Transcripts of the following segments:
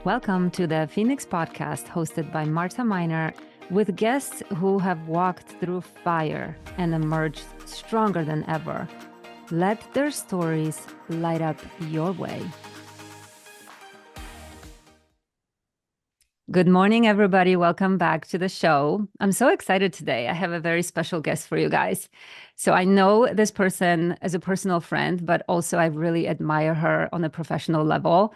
Welcome to the Phoenix Podcast, hosted by Marta Miner, with guests who have walked through fire and emerged stronger than ever. Let their stories light up your way. Good morning, everybody. Welcome back to the show. I'm so excited today. I have a very special guest for you guys. So I know this person as a personal friend, but also I really admire her on a professional level.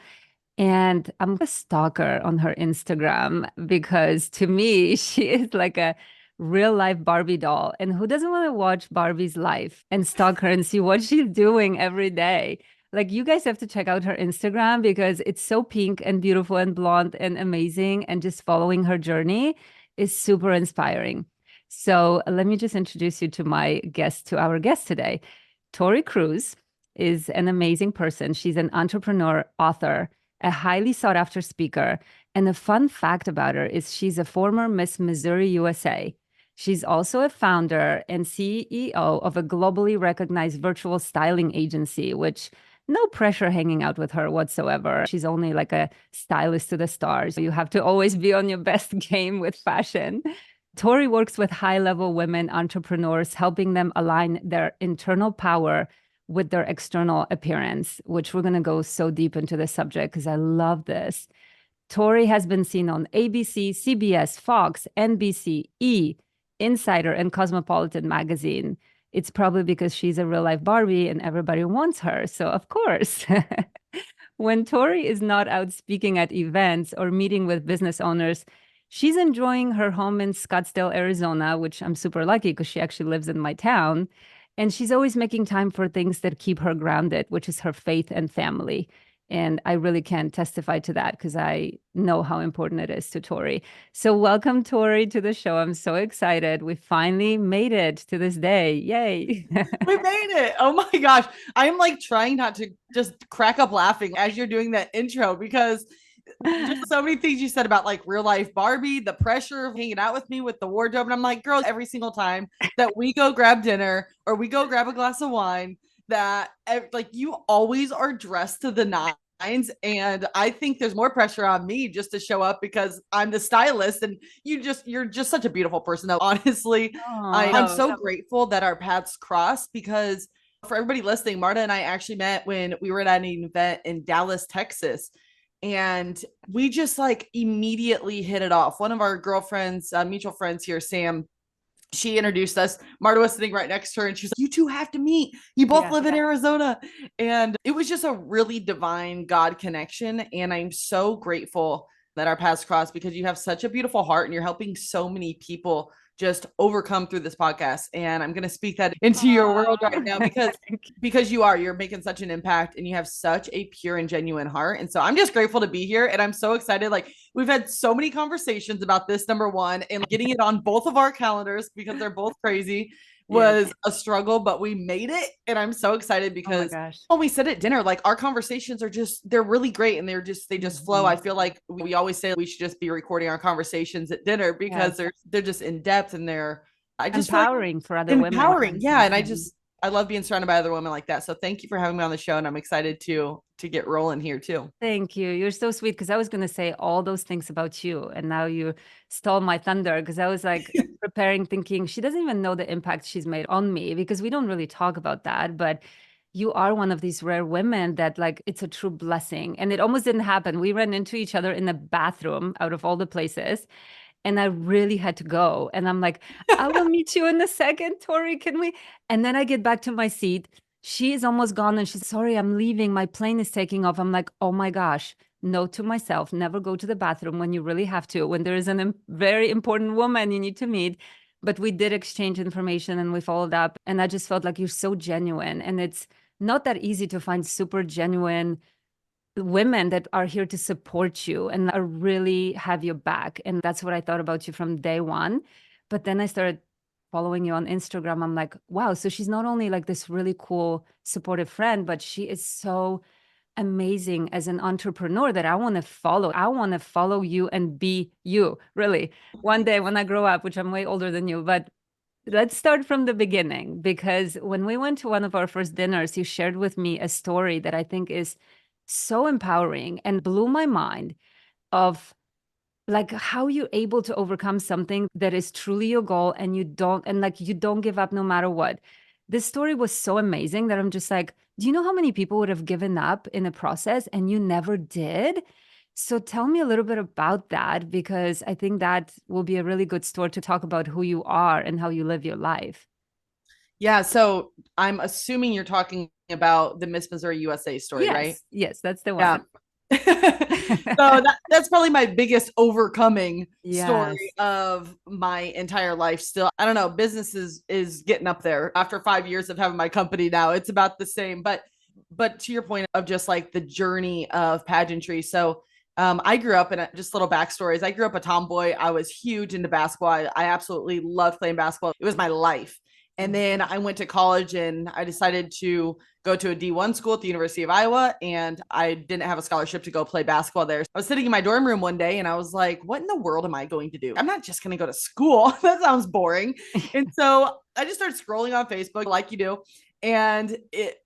And I'm a stalker on her Instagram because to me, she is like a real life Barbie doll. And who doesn't want to watch Barbie's life and stalk her and see what she's doing every day? Like, you guys have to check out her Instagram because it's so pink and beautiful and blonde and amazing. And just following her journey is super inspiring. So let me just introduce you to our guest today. Tori Kruse is an amazing person. She's an entrepreneur, author, a highly sought after speaker. And a fun fact about her is she's a former Miss Missouri USA. She's also a founder and CEO of a globally recognized virtual styling agency, which no pressure hanging out with her whatsoever. She's only like a stylist to the stars. You have to always be on your best game with fashion. Tori works with high-level women entrepreneurs, helping them align their internal power with their external appearance, which we're going to go so deep into the subject because I love this. Tori has been seen on ABC, CBS, Fox, NBC, E, Insider, and Cosmopolitan magazine. It's probably because she's a real-life Barbie and everybody wants her. So, of course, when Tori is not out speaking at events or meeting with business owners, she's enjoying her home in Scottsdale, Arizona, which I'm super lucky because she actually lives in my town. And she's always making time for things that keep her grounded, which is her faith and family. And I really can testify to that because I know how important it is to Tori. So welcome, Tori, to the show. I'm so excited. We finally made it to this day. Yay. We made it. Oh my gosh. I'm like trying not to just crack up laughing as you're doing that intro because just so many things you said about like real life Barbie, the pressure of hanging out with me with the wardrobe. And I'm like, girl, every single time that we go grab dinner or we go grab a glass of wine, that like you always are dressed to the nines. And I think there's more pressure on me just to show up because I'm the stylist and you're just such a beautiful person. Though, honestly, I'm so grateful that our paths crossed because for everybody listening, Marta and I actually met when we were at an event in Dallas, Texas. And we just like immediately hit it off. One of our girlfriends, mutual friends here, Sam, she introduced us. Marta was sitting right next to her and she's like, you two have to meet. You both live in Arizona. And it was just a really divine God connection. And I'm so grateful that our paths crossed because you have such a beautiful heart and you're helping so many people just overcome through this podcast. And I'm going to speak that into your world right now because you're making such an impact and you have such a pure and genuine heart. And so I'm just grateful to be here. And I'm so excited. Like we've had so many conversations about this, number one, and getting it on both of our calendars because they're both crazy was a struggle, but we made it. And I'm so excited because when we sit at dinner, like our conversations are they're really great. And they just flow. I feel like we always say we should just be recording our conversations at dinner because they're just in depth and they're empowering for other women. Empowering. Yeah. And I love being surrounded by other women like that. So thank you for having me on the show. And I'm excited to get rolling here too. Thank you. You're so sweet because I was going to say all those things about you. And now you stole my thunder because I was like preparing, thinking she doesn't even know the impact she's made on me because we don't really talk about that. But you are one of these rare women that like, it's a true blessing. And it almost didn't happen. We ran into each other in the bathroom out of all the places. And I really had to go. And I'm like, I will meet you in a second, Tori, can we? And then I get back to my seat. She is almost gone. And she's, sorry, I'm leaving. My plane is taking off. I'm like, oh my gosh, note to myself, never go to the bathroom when you really have to. When there is a very important woman you need to meet. But we did exchange information and we followed up. And I just felt like you're so genuine. And it's not that easy to find super genuine women that are here to support you and are really have your back. And that's what I thought about you from day one. But then I started following you on Instagram. I'm like, wow, so she's not only like this really cool, supportive friend, but she is so amazing as an entrepreneur that I want to follow. I want to follow you and be you, really. One day when I grow up, which I'm way older than you, but let's start from the beginning, because when we went to one of our first dinners, you shared with me a story that I think is so empowering and blew my mind of like how you're able to overcome something that is truly your goal and you don't give up no matter what. This story was so amazing that I'm just like, do you know how many people would have given up in the process and you never did? So tell me a little bit about that, because I think that will be a really good story to talk about who you are and how you live your life. Yeah. So I'm assuming you're talking about the Miss Missouri USA story, right? Yes, that's the Yeah. one. So that's probably my biggest overcoming story Yes. of my entire life. Still, I don't know, business is getting up there after 5 years of having my company now. It's about the same. But to your point of just like the journey of pageantry. So I grew up in just little backstories. I grew up a tomboy. I was huge into basketball. I absolutely loved playing basketball. It was my life. And then I went to college and I decided to go to a D1 school at the University of Iowa. And I didn't have a scholarship to go play basketball there. I was sitting in my dorm room one day and I was like, what in the world am I going to do? I'm not just going to go to school. That sounds boring. And so I just started scrolling on Facebook like you do. And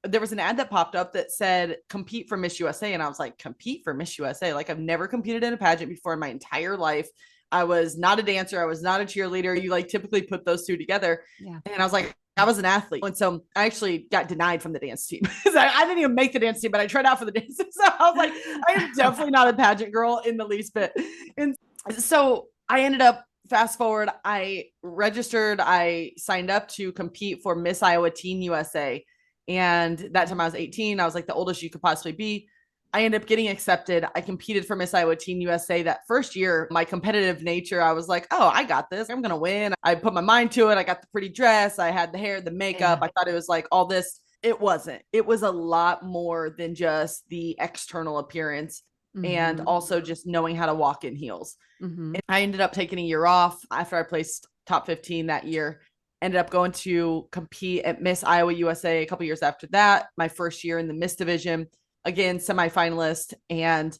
there was an ad that popped up that said compete for Miss USA. And I was like, compete for Miss USA? Like, I've never competed in a pageant before in my entire life. I was not a dancer. I was not a cheerleader. You like typically put those two together. Yeah. And I was like, I was an athlete. And so I actually got denied from the dance team. I didn't even make the dance team, but I tried out for the dance. So I was like, I am definitely not a pageant girl in the least bit. And so I ended up, fast forward, I registered, I signed up to compete for Miss Iowa Teen USA. And that time I was 18. I was like the oldest you could possibly be. I ended up getting accepted. I competed for Miss Iowa Teen USA that first year. My competitive nature, I was like, oh, I got this. I'm going to win. I put my mind to it. I got the pretty dress. I had the hair, the makeup. I thought it was like all this. It wasn't. It was a lot more than just the external appearance and also just knowing how to walk in heels. And I ended up taking a year off after I placed top 15 that year. Ended up going to compete at Miss Iowa USA a couple years after that. My first year in the Miss division. Again, semifinalist. And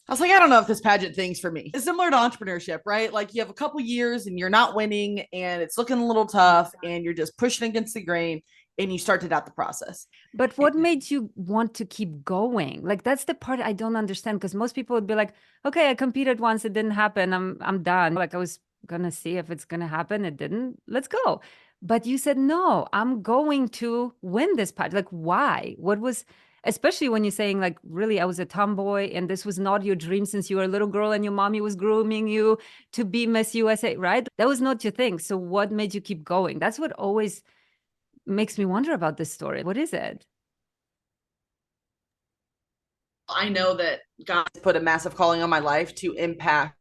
I was like, I don't know if this pageant thing's for me. It's similar to entrepreneurship, right? Like you have a couple years and you're not winning and it's looking a little tough and you're just pushing against the grain and you start to doubt the process. But what made you want to keep going? Like that's the part I don't understand, because most people would be like, okay, I competed once, it didn't happen. I'm done. Like I was gonna see if it's gonna happen. It didn't. Let's go. But you said, no, I'm going to win this part. Like, why? What was, especially when you're saying, like, really, I was a tomboy and this was not your dream since you were a little girl and your mommy was grooming you to be Miss USA, right? That was not your thing. So what made you keep going? That's what always makes me wonder about this story. What is it? I know that God put a massive calling on my life to impact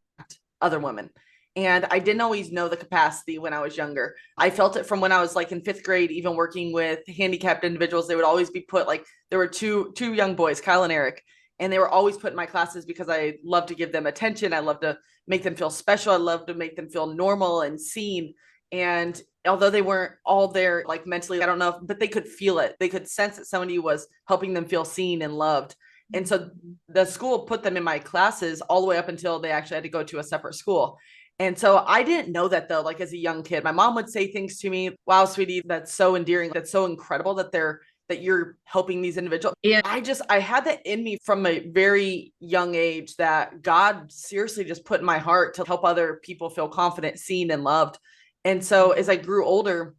other women. And I didn't always know the capacity when I was younger. I felt it from when I was like in fifth grade, even working with handicapped individuals. They would always be put like, there were two young boys, Kyle and Eric, and they were always put in my classes because I love to give them attention. I love to make them feel special. I love to make them feel normal and seen. And although they weren't all there like mentally, I don't know, but they could feel it. They could sense that somebody was helping them feel seen and loved. And so the school put them in my classes all the way up until they actually had to go to a separate school. And so I didn't know that though, like as a young kid, my mom would say things to me, wow, sweetie, that's so endearing. That's so incredible that you're helping these individuals. And I had that in me from a very young age that God seriously just put in my heart to help other people feel confident, seen and loved. And so as I grew older,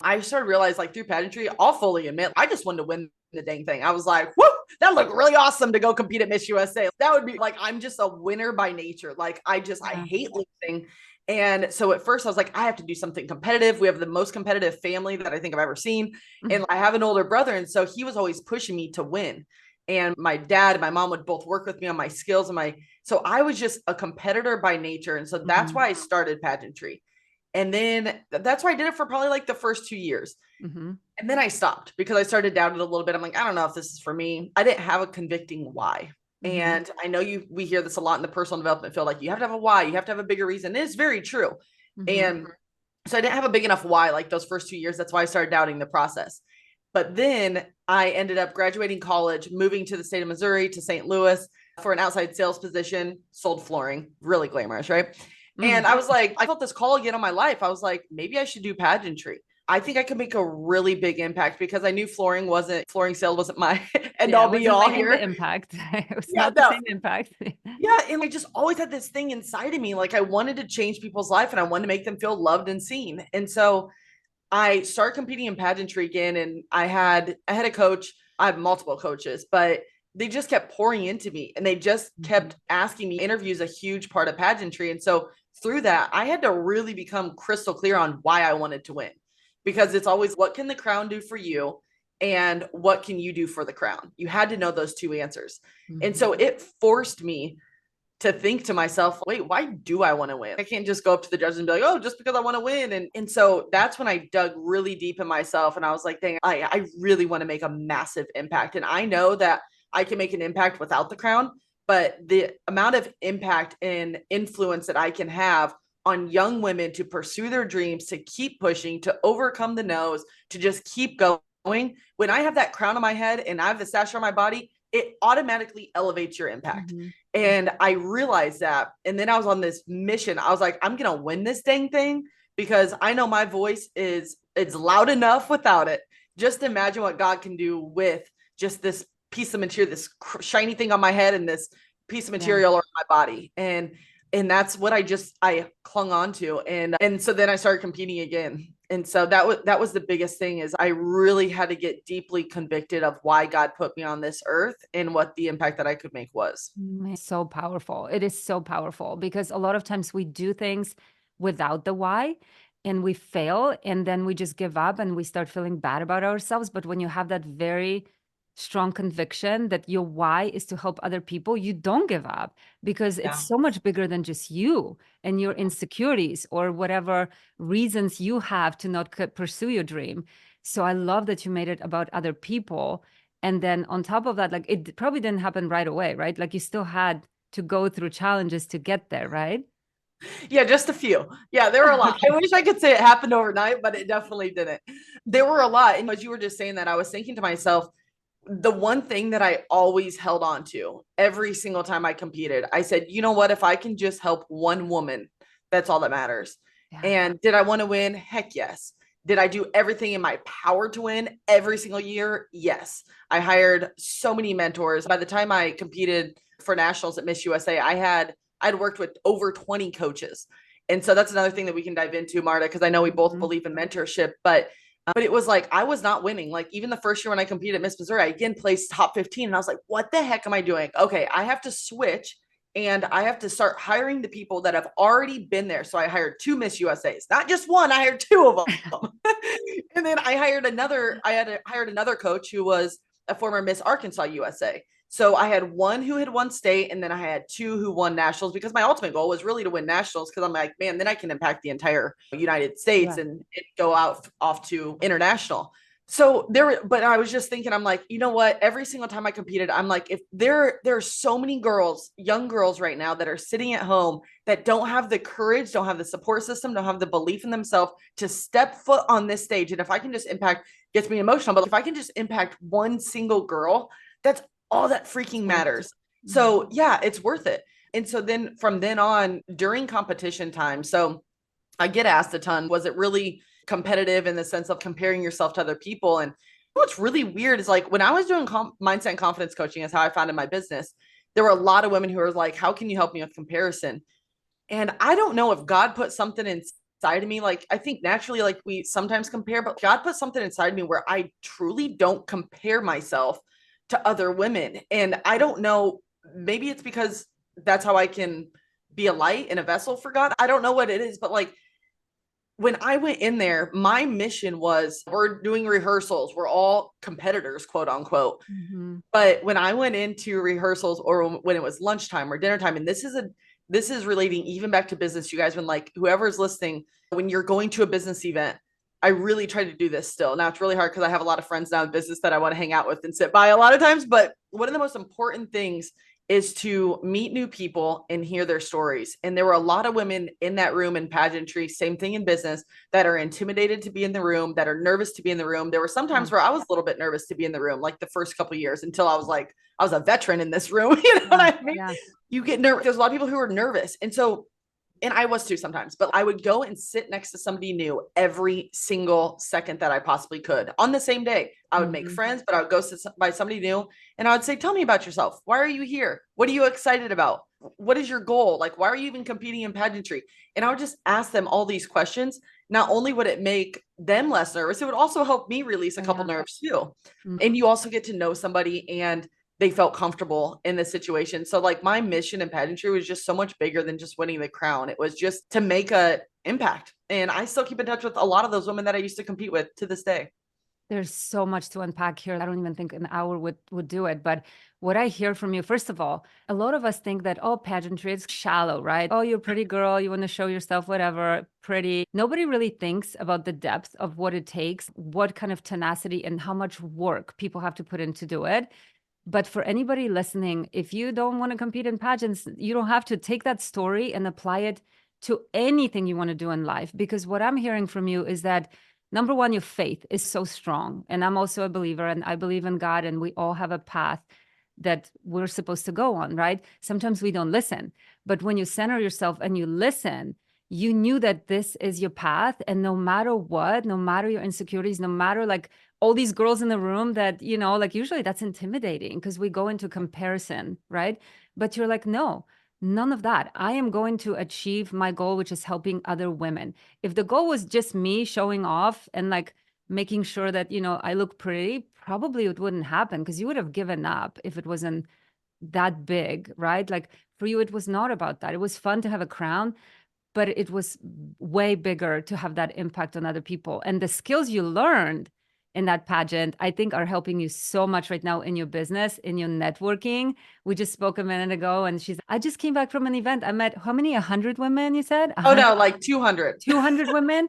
I started to realize like through pageantry, I'll fully admit, I just wanted to win the dang thing. I was like, whoo, that looked really awesome to go compete at Miss USA. That would be like, I'm just a winner by nature. Like I hate losing. And so at first I was like, I have to do something competitive. We have the most competitive family that I think I've ever seen. And I have an older brother. And so he was always pushing me to win. And my dad and my mom would both work with me on my skills so I was just a competitor by nature. And so that's why I started pageantry. And then that's why I did it for probably like the first 2 years. And then I stopped because I started doubting it a little bit. I'm like, I don't know if this is for me. I didn't have a convicting why. And I know we hear this a lot in the personal development field. Like you have to have a why, you have to have a bigger reason. It's very true. And so I didn't have a big enough why, like those first 2 years. That's why I started doubting the process. But then I ended up graduating college, moving to the state of Missouri, to St. Louis for an outside sales position, sold flooring, really glamorous, right? And I was like, I felt this call again on my life. I was like, maybe I should do pageantry. I think I could make a really big impact because I knew flooring sales wasn't my end all be all here. The impact. It was not the same impact. Yeah. And I just always had this thing inside of me. Like I wanted to change people's life and I wanted to make them feel loved and seen. And so I started competing in pageantry again. And I had a coach. I have multiple coaches, but they just kept pouring into me and they just kept asking me. Interviews a huge part of pageantry. And so through that, I had to really become crystal clear on why I wanted to win, because it's always what can the crown do for you and what can you do for the crown? You had to know those two answers. And so it forced me to think to myself, wait, why do I want to win? I can't just go up to the judges and be like, oh, just because I want to win. And so that's when I dug really deep in myself. And I was like, dang, I really want to make a massive impact. And I know that I can make an impact without the crown, but the amount of impact and influence that I can have on young women to pursue their dreams, to keep pushing, to overcome the no's, to just keep going. When I have that crown on my head and I have the sash on my body, it automatically elevates your impact. And I realized that. And then I was on this mission. I was like, I'm going to win this dang thing because I know my voice is loud enough without it. Just imagine what God can do with just this piece of material, this shiny thing on my head and this piece of material on my body. And that's what I clung on to. And so then I started competing again. And so that was the biggest thing, is I really had to get deeply convicted of why God put me on this earth and what the impact that I could make was. It's so powerful. It is so powerful because a lot of times we do things without the why and we fail and then we just give up and we start feeling bad about ourselves. But when you have that very strong conviction that your why is to help other people, you don't give up because it's so much bigger than just you and your insecurities or whatever reasons you have to not pursue your dream. So I love that you made it about other people. And then on top of that, like it probably didn't happen right away, right? Like you still had to go through challenges to get there, right? Yeah, just a few. Yeah, there were a lot. I wish I could say it happened overnight, but it definitely didn't. There were a lot. And as you were just saying that, I was thinking to myself, the one thing that I always held on to every single time I competed, I said, you know what, if I can just help one woman, that's all that matters. Yeah. And did I want to win? Heck yes. Did I do everything in my power to win every single year? Yes. I hired so many mentors. By the time I competed for nationals at Miss USA, I'd worked with over 20 coaches. And so that's another thing that we can dive into, Marta, because I know we both believe in mentorship, but it was like, I was not winning. Like even the first year when I competed at Miss Missouri, I again placed top 15 and I was like, what the heck am I doing? Okay, I have to switch and I have to start hiring the people that have already been there. So I hired 2 Miss USAs, not just one, I hired 2 of them. And then I hired another coach who was a former Miss Arkansas USA. So I had 1 who had won state, and then I had 2 who won nationals, because my ultimate goal was really to win nationals. Because I'm like, man, then I can impact the entire United States and go off to international. So but I was just thinking, I'm like, you know what? Every single time I competed, I'm like, if there are so many girls, young girls right now that are sitting at home that don't have the courage, don't have the support system, don't have the belief in themselves to step foot on this stage. And if I can just impact, gets me emotional, but if I can just impact one single girl, that's all that freaking matters. So yeah, it's worth it. And so then from then on, during competition time, so I get asked a ton, was it really competitive in the sense of comparing yourself to other people? And what's really weird is, like, when I was doing mindset and confidence coaching, is how I founded my business, there were a lot of women who were like, how can you help me with comparison? And I don't know if God put something inside of me. Like, I think naturally, like, we sometimes compare, but God put something inside me where I truly don't compare myself to other women. And I don't know, maybe it's because that's how I can be a light and a vessel for God. I don't know what it is, but like, when I went in there, my mission was, we're doing rehearsals. We're all competitors, quote unquote. But when I went into rehearsals, or when it was lunchtime or dinner time, and this is relating even back to business, you guys, when, like, whoever's listening, when you're going to a business event, I really try to do this still. Now it's really hard because I have a lot of friends now in business that I want to hang out with and sit by a lot of times. But one of the most important things is to meet new people and hear their stories. And there were a lot of women in that room in pageantry, same thing in business, that are intimidated to be in the room, that are nervous to be in the room. There were some times where I was a little bit nervous to be in the room, like the first couple of years, until I was like, I was a veteran in this room. You know what I mean? You get nervous. There's a lot of people who are nervous. And so And I was too sometimes, but I would go and sit next to somebody new every single second that I possibly could on the same day. I would make friends, but I would go sit by somebody new and I would say, tell me about yourself. Why are you here? What are you excited about? What is your goal? Like, why are you even competing in pageantry? And I would just ask them all these questions. Not only would it make them less nervous, it would also help me release a couple nerves too. And you also get to know somebody and they felt comfortable in the situation. So like my mission in pageantry was just so much bigger than just winning the crown. It was just to make a impact. And I still keep in touch with a lot of those women that I used to compete with to this day. There's so much to unpack here. I don't even think an hour would do it. But what I hear from you, first of all, a lot of us think that, oh, pageantry is shallow, right? Oh, you're a pretty girl. You want to show yourself, whatever, pretty. Nobody really thinks about the depth of what it takes, what kind of tenacity and how much work people have to put in to do it. But for anybody listening, if you don't want to compete in pageants, you don't have to take that story and apply it to anything you want to do in life. Because what I'm hearing from you is that, number one, your faith is so strong. And I'm also a believer and I believe in God and we all have a path that we're supposed to go on, right? Sometimes we don't listen. But when you center yourself and you listen, you knew that this is your path. And no matter what, no matter your insecurities, no matter like all these girls in the room that, you know, like usually that's intimidating because we go into comparison, right? But you're like, no, none of that. I am going to achieve my goal, which is helping other women. If the goal was just me showing off and like making sure that, you know, I look pretty, probably it wouldn't happen because you would have given up if it wasn't that big, right? Like for you, it was not about that. It was fun to have a crown, but it was way bigger to have that impact on other people. And the skills you learned in that pageant, I think are helping you so much right now in your business, in your networking. We just spoke a minute ago and I just came back from an event. I met how many, 100 women you said? Oh no, like 200. 200 women?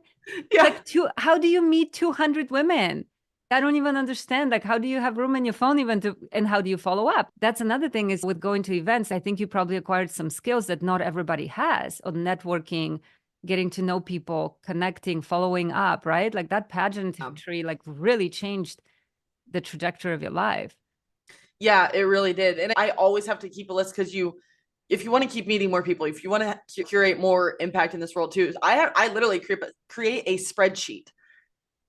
Yeah. Like how do you meet 200 women? I don't even understand. Like, how do you have room in your phone even and how do you follow up? That's another thing is with going to events, I think you probably acquired some skills that not everybody has on networking, getting to know people, connecting, following up, right? Like that pageantry like really changed the trajectory of your life. Yeah, it really did. And I always have to keep a list because if you want to keep meeting more people, if you want to curate more impact in this world too, I literally create a spreadsheet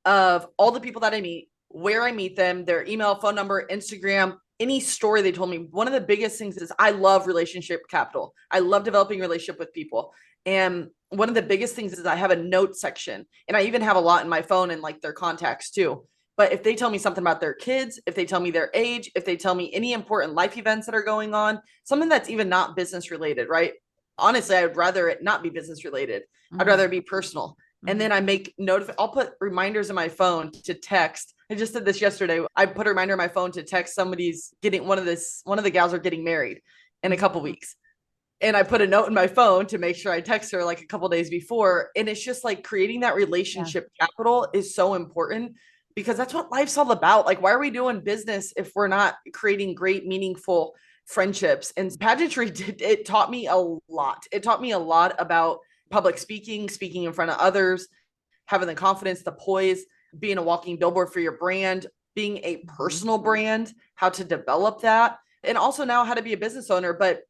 of all the people that I meet, where I meet them, their email, phone number, Instagram, any story they told me. One of the biggest things is I love relationship capital. I love developing relationship with people. And one of the biggest things is I have a note section and I even have a lot in my phone and like their contacts too. But if they tell me something about their kids, if they tell me their age, if they tell me any important life events that are going on, something that's even not business related, right? Honestly, I would rather it not be business related. I'd rather it be personal. And then I make I'll put reminders in my phone to text. I just did this yesterday. I put a reminder in my phone to text somebody's getting one of the gals are getting married in a couple weeks. And I put a note in my phone to make sure I text her like a couple days before. And it's just like creating that relationship capital is so important because that's what life's all about. Like, why are we doing business if we're not creating great, meaningful friendships? And pageantry it taught me a lot. It taught me a lot about public speaking in front of others, having the confidence, the poise, being a walking billboard for your brand, being a personal brand, how to develop that, and also now how to be a business owner. But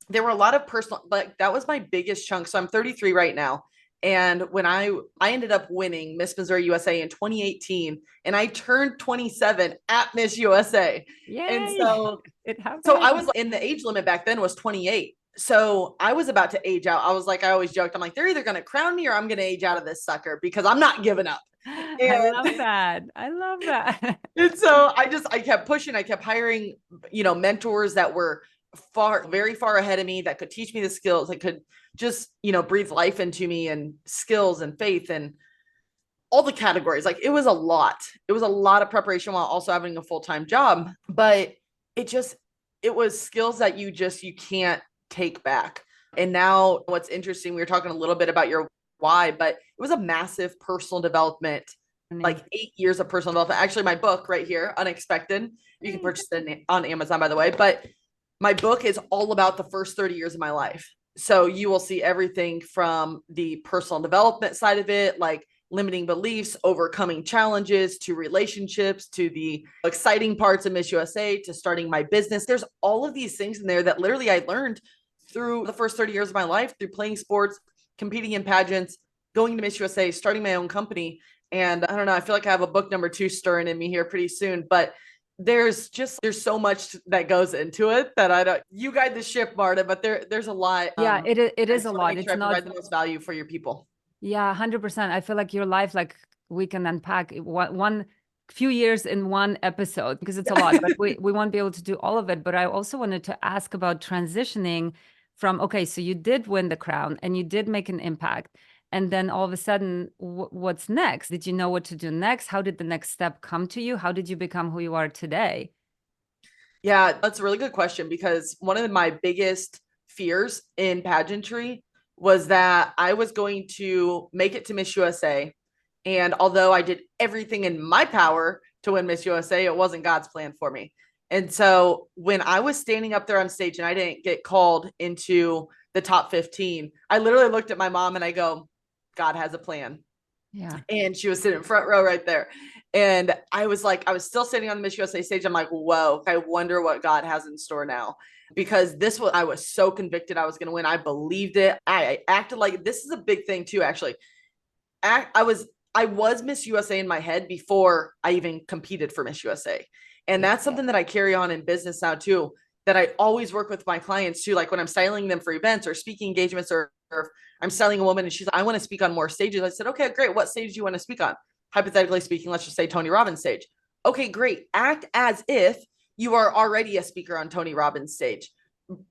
there were a lot of personal, like that was my biggest chunk. So I'm 33 right now. And when I ended up winning Miss Missouri USA in 2018, and I turned 27 at Miss USA. Yay. And so it happened. So I was in the age limit back then was 28. So I was about to age out. I was like, I always joked, I'm like, they're either going to crown me or I'm going to age out of this sucker because I'm not giving up. And I love that. I love that. And so I kept pushing. I kept hiring, mentors that were very far ahead of me that could teach me the skills, that could just, breathe life into me and skills and faith and all the categories. Like it was a lot. It was a lot of preparation while also having a full-time job, but it was skills that you can't take back. And now what's interesting, we were talking a little bit about your why, but it was a massive personal development, like 8 years of personal development. Actually, my book right here, Unexpected, you can purchase it on Amazon, by the way, but my book is all about the first 30 years of my life. So you will see everything from the personal development side of it, like limiting beliefs, overcoming challenges, to relationships, to the exciting parts of Miss USA, to starting my business. There's all of these things in there that literally I learned through the first 30 years of my life, through playing sports, competing in pageants, going to Miss USA, starting my own company. And I don't know, I feel like I have a book number 2 stirring in me here pretty soon, but there's so much that goes into it that I don't, you guide the ship, Marta, but there's a lot. Yeah, it is a lot. It's It's not not, the most value for your people. yeah, 100%. I feel like your life, like we can unpack one few years in one episode because it's a lot, but we won't be able to do all of it. But I also wanted to ask about transitioning from, okay, so you did win the crown and you did make an impact. And then all of a sudden, what's next? Did you know what to do next? How did the next step come to you? How did you become who you are today? Yeah, that's a really good question because one of my biggest fears in pageantry was that I was going to make it to Miss USA. And although I did everything in my power to win Miss USA, it wasn't God's plan for me. And so when I was standing up there on stage and I didn't get called into the top 15, I literally looked at my mom and I go, God has a plan. Yeah. And she was sitting in front row right there. And I was like, I was still sitting on the Miss USA stage. I'm like, whoa, I wonder what God has in store now. Because I was so convicted I was going to win. I believed it. I acted like this is a big thing too, actually. I was Miss USA in my head before I even competed for Miss USA. And that's something that I carry on in business now too, that I always work with my clients too. Like when I'm styling them for events or speaking engagements, or if I'm styling a woman and she's like, I want to speak on more stages. I said, okay, great. What stage do you want to speak on? Hypothetically speaking, let's just say Tony Robbins stage. Okay, great. Act as if you are already a speaker on Tony Robbins stage.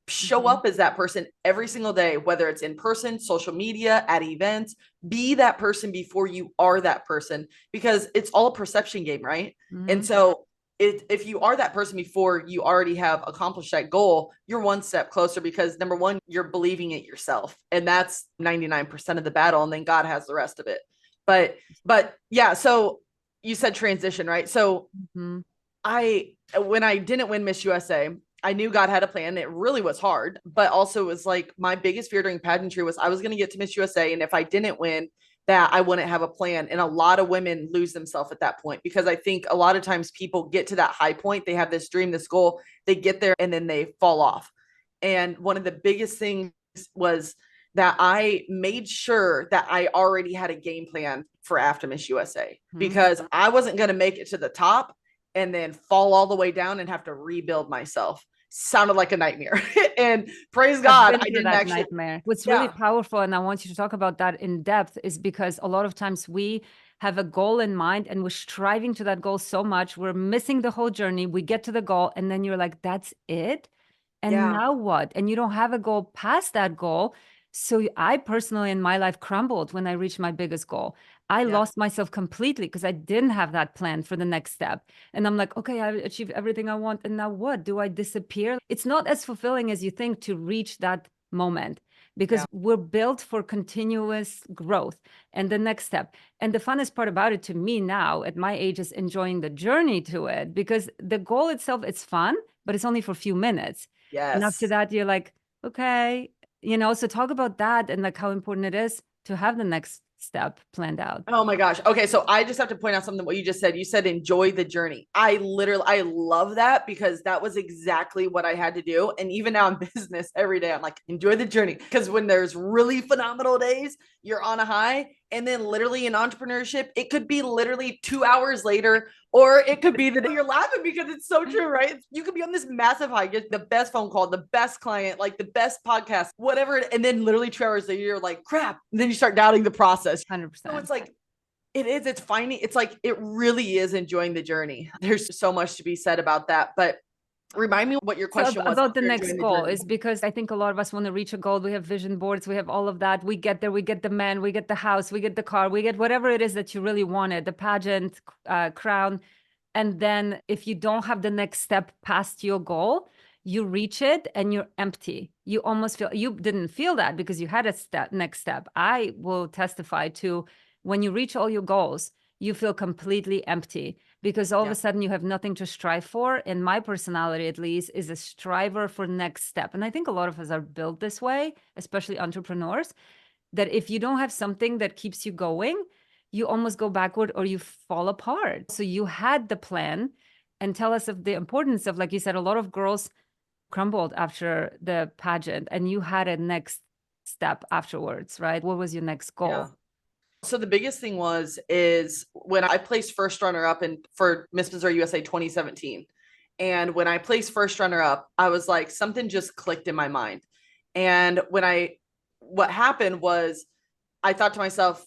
Show up as that person every single day, whether it's in person, social media, at events. Be that person before you are that person, because it's all a perception game, right? And so if you are that person before you already have accomplished that goal, you're one step closer, because number one, you're believing it yourself. And that's 99% of the battle. And then God has the rest of it. But yeah, so you said transition, right? So when I didn't win Miss USA, I knew God had a plan. It really was hard, but also it was like my biggest fear during pageantry was I was going to get to Miss USA. And if I didn't win, that I wouldn't have a plan. And a lot of women lose themselves at that point, because I think a lot of times people get to that high point. They have this dream, this goal, they get there and then they fall off. And one of the biggest things was that I made sure that I already had a game plan for after Miss USA, because I wasn't going to make it to the top and then fall all the way down and have to rebuild myself. Sounded like a nightmare. And praise God, I didn't actually. Nightmare. What's really powerful, and I want you to talk about that in depth, is because a lot of times we have a goal in mind and we're striving to that goal so much, we're missing the whole journey. We get to the goal and then you're like, that's it? And now what? And you don't have a goal past that goal. So I personally in my life crumbled when I reached my biggest goal. I lost myself completely because I didn't have that plan for the next step. And I'm like, okay, I achieved everything I want. And now what? Do I disappear? It's not as fulfilling as you think to reach that moment, because we're built for continuous growth and the next step. And the funnest part about it to me now at my age is enjoying the journey to it, because the goal itself, it's fun, but it's only for a few minutes. Yes. And after that, you're like, okay, so talk about that and like how important it is to have the next step planned out. Oh my gosh. Okay. So I just have to point out something, what you just said. You said, enjoy the journey. I love that, because that was exactly what I had to do. And even now in business every day, I'm like, enjoy the journey. Because when there's really phenomenal days, you're on a high. And then literally in entrepreneurship, it could be literally 2 hours later, or it could be that you're laughing because it's so true, right? You could be on this massive high, get the best phone call, the best client, like the best podcast, whatever. And then literally 2 hours later, you're like, crap. And then you start doubting the process. 100%. So it's like, it's finding, it's like, it really is enjoying the journey. There's so much to be said about that. But remind me what your question was about the next goal. Is because I think a lot of us want to reach a goal. We have vision boards, we have all of that. We get there, we get the man, we get the house, we get the car, we get whatever it is that you really wanted, the pageant, crown. And then if you don't have the next step past your goal, you reach it and you're empty. You almost feel, you didn't feel that because you had a next step. I will testify to, when you reach all your goals, you feel completely empty, because all of a sudden you have nothing to strive for. And my personality, at least, is a striver for next step. And I think a lot of us are built this way, especially entrepreneurs, that if you don't have something that keeps you going, you almost go backward or you fall apart. So you had the plan. And tell us of the importance of, like you said, a lot of girls crumbled after the pageant and you had a next step afterwards, right? What was your next goal? Yeah. So the biggest thing is when I placed first runner up for Miss Missouri USA 2017. And when I placed first runner up, I was like, something just clicked in my mind. And what happened was I thought to myself,